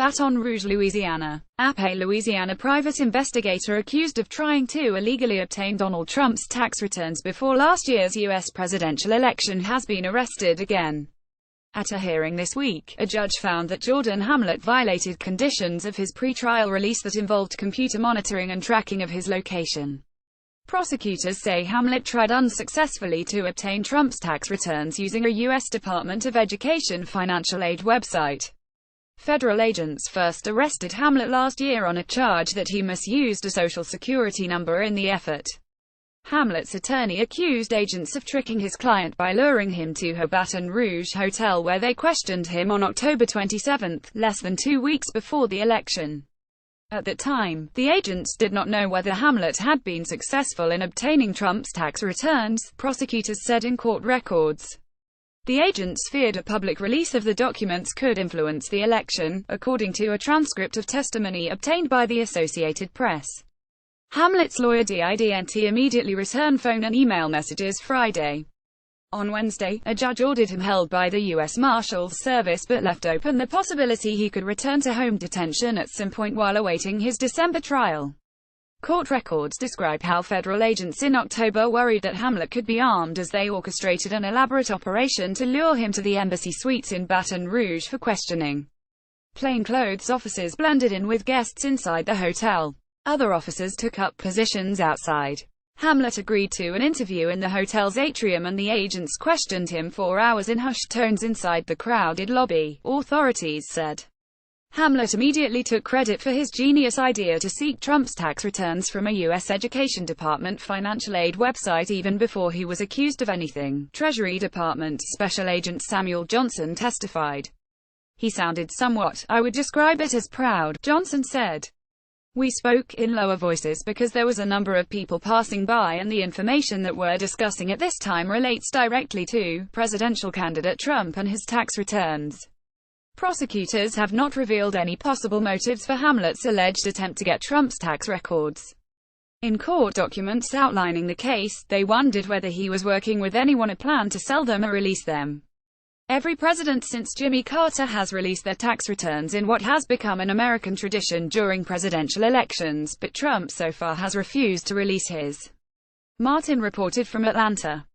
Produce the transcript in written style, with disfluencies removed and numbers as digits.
Baton Rouge, Louisiana. A Louisiana private investigator accused of trying to illegally obtain Donald Trump's tax returns before last year's U.S. presidential election has been arrested again. At a hearing this week, a judge found that Jordan Hamlet violated conditions of his pretrial release that involved computer monitoring and tracking of his location. Prosecutors say Hamlet tried unsuccessfully to obtain Trump's tax returns using a U.S. Department of Education financial aid website. Federal agents first arrested Hamlet last year on a charge that he misused a social security number in the effort. Hamlet's attorney accused agents of tricking his client by luring him to her Baton Rouge hotel where they questioned him on October 27, less than 2 weeks before the election. At that time, the agents did not know whether Hamlet had been successful in obtaining Trump's tax returns, prosecutors said in court records. The agents feared a public release of the documents could influence the election, according to a transcript of testimony obtained by the Associated Press. Hamlet's lawyer didn't immediately return phone and email messages Friday. On Wednesday, a judge ordered him held by the U.S. Marshals Service but left open the possibility he could return to home detention at some point while awaiting his December trial. Court records describe how federal agents in October worried that Hamlet could be armed as they orchestrated an elaborate operation to lure him to the embassy suites in Baton Rouge for questioning. Plainclothes officers blended in with guests inside the hotel. Other officers took up positions outside. Hamlet agreed to an interview in the hotel's atrium and the agents questioned him for hours in hushed tones inside the crowded lobby, authorities said. Hamlet immediately took credit for his genius idea to seek Trump's tax returns from a U.S. Education Department financial aid website even before he was accused of anything, Treasury Department Special Agent Samuel Johnson testified. He sounded somewhat, I would describe it as proud, Johnson said. We spoke in lower voices because there was a number of people passing by and the information that we're discussing at this time relates directly to presidential candidate Trump and his tax returns. Prosecutors have not revealed any possible motives for Hamlet's alleged attempt to get Trump's tax records. In court documents outlining the case, they wondered whether he was working with anyone or planned to sell them or release them. Every president since Jimmy Carter has released their tax returns in what has become an American tradition during presidential elections, but Trump so far has refused to release his. Martin reported from Atlanta.